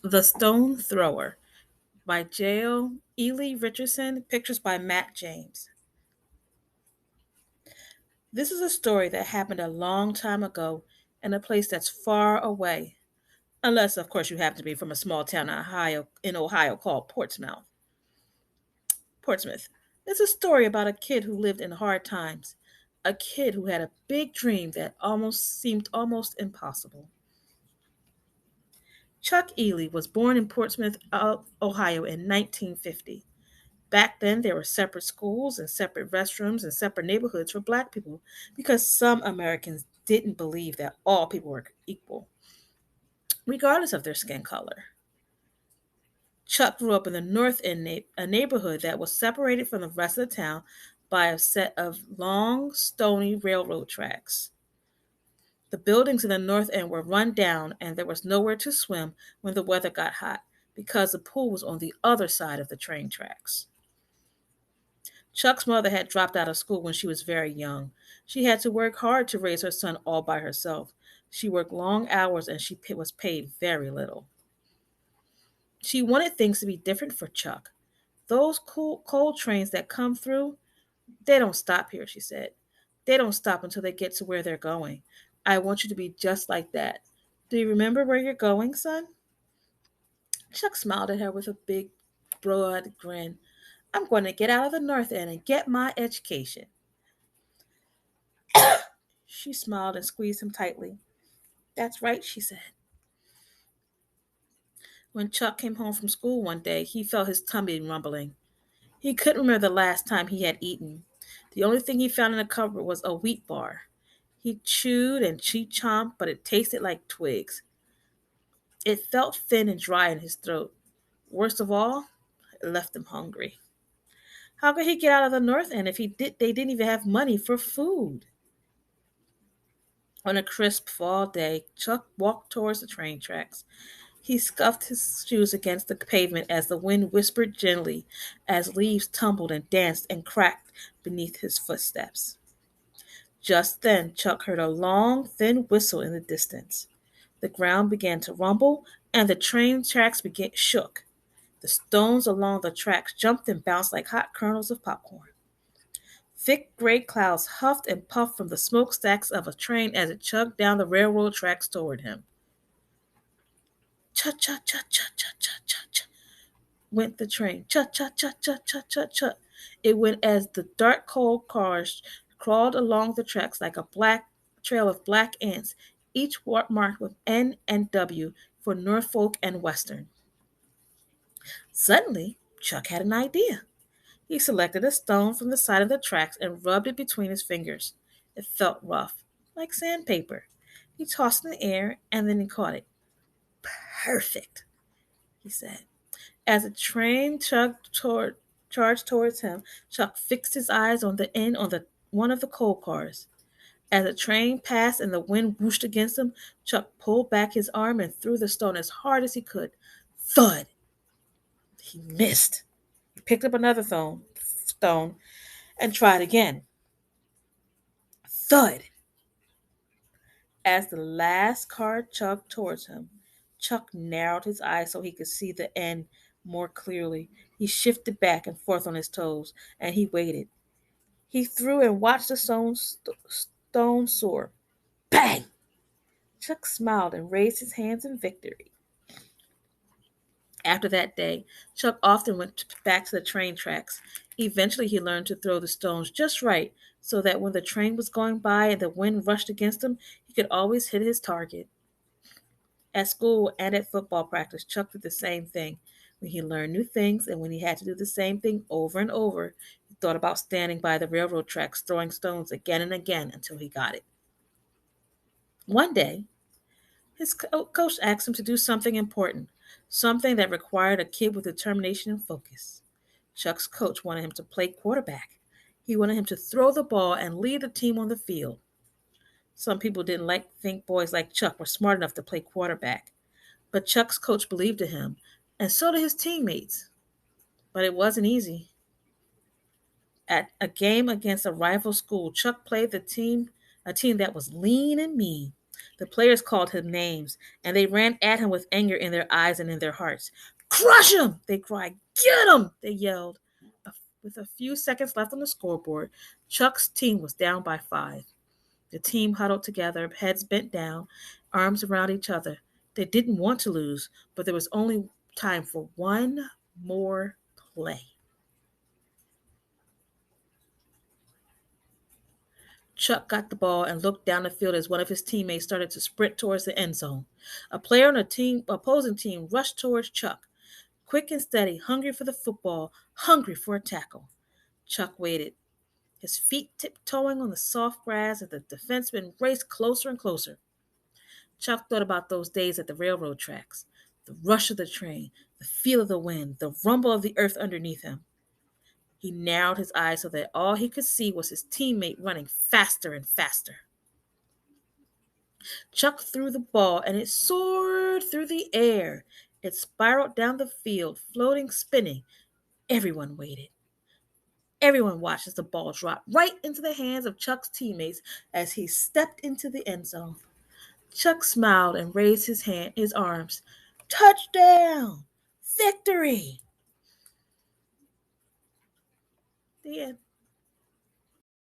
The Stone Thrower by J.O. Ely Richardson, pictures by Matt James. This is a story that happened a long time ago in a place that's far away, unless, of course, you happen to be from a small town in Ohio called Portsmouth. Portsmouth. It's a story about a kid who lived in hard times, a kid who had a big dream that almost seemed almost impossible. Chuck Ealey was born in Portsmouth, Ohio in 1950. Back then, there were separate schools and separate restrooms and separate neighborhoods for black people because some Americans didn't believe that all people were equal, regardless of their skin color. Chuck grew up in the North End, a neighborhood that was separated from the rest of the town by a set of long, stony railroad tracks. The buildings in the North End were run down, and there was nowhere to swim when the weather got hot because the pool was on the other side of the train tracks. Chuck's mother had dropped out of school when she was very young. She had to work hard to raise her son all by herself. She worked long hours and was paid very little. She wanted things to be different for Chuck. Those coal trains that come through, they don't stop here, she said. They don't stop until they get to where they're going. I want you to be just like that. Do you remember where you're going, son? Chuck smiled at her with a big, broad grin. I'm going to get out of the North End and get my education. She smiled and squeezed him tightly. That's right, she said. When Chuck came home from school one day, he felt his tummy rumbling. He couldn't remember the last time he had eaten. The only thing he found in the cupboard was a wheat bar. He chewed and chomped, but it tasted like twigs. It felt thin and dry in his throat. Worst of all, it left him hungry. How could he get out of the North End if they didn't even have money for food? On a crisp fall day, Chuck walked towards the train tracks. He scuffed his shoes against the pavement as the wind whispered gently, as leaves tumbled and danced and cracked beneath his footsteps. Just then, Chuck heard a long, thin whistle in the distance. The ground began to rumble, and the train tracks shook. The stones along the tracks jumped and bounced like hot kernels of popcorn. Thick gray clouds huffed and puffed from the smokestacks of a train as it chugged down the railroad tracks toward him. Cha cha cha cha cha cha cha cha went the train. Cha cha cha cha cha cha cha. It went as the dark coal cars crawled along the tracks like a black trail of black ants, each marked with N and W for Norfolk and Western. Suddenly, Chuck had an idea. He selected a stone from the side of the tracks and rubbed it between his fingers. It felt rough, like sandpaper. He tossed it in the air and then he caught it. Perfect, he said. As the train charged towards him, Chuck fixed his eyes on the end on the one of the coal cars. As the train passed and the wind whooshed against him, Chuck pulled back his arm and threw the stone as hard as he could. Thud! He missed. He picked up another stone and tried again. Thud! As the last car chugged towards him, Chuck narrowed his eyes so he could see the end more clearly. He shifted back and forth on his toes, and he waited. He threw and watched the stone soar. Bang! Chuck smiled and raised his hands in victory. After that day, Chuck often went back to the train tracks. Eventually, he learned to throw the stones just right so that when the train was going by and the wind rushed against him, he could always hit his target. At school and at football practice, Chuck did the same thing. When he learned new things and when he had to do the same thing over and over, he thought about standing by the railroad tracks throwing stones again and again until he got it. One day, his coach asked him to do something important, something that required a kid with determination and focus. Chuck's coach wanted him to play quarterback. He wanted him to throw the ball and lead the team on the field. Some people didn't think boys like Chuck were smart enough to play quarterback, but Chuck's coach believed in him, and so did his teammates. But it wasn't easy. At a game against a rival school, Chuck played a team that was lean and mean. The players called him names, and they ran at him with anger in their eyes and in their hearts. Crush him! They cried. Get him! They yelled. With a few seconds left on the scoreboard, Chuck's team was down by 5. The team huddled together, heads bent down, arms around each other. They didn't want to lose, but there was only time for one more play. Chuck got the ball and looked down the field as one of his teammates started to sprint towards the end zone. A player on the opposing team rushed towards Chuck, quick and steady, hungry for the football, hungry for a tackle. Chuck waited, his feet tiptoeing on the soft grass as the defenseman raced closer and closer. Chuck thought about those days at the railroad tracks, the rush of the train, the feel of the wind, the rumble of the earth underneath him. He narrowed his eyes so that all he could see was his teammate running faster and faster. Chuck threw the ball and it soared through the air. It spiraled down the field, floating, spinning. Everyone waited. Everyone watched as the ball dropped right into the hands of Chuck's teammates as he stepped into the end zone. Chuck smiled and raised his arms. Touchdown! Victory! The end.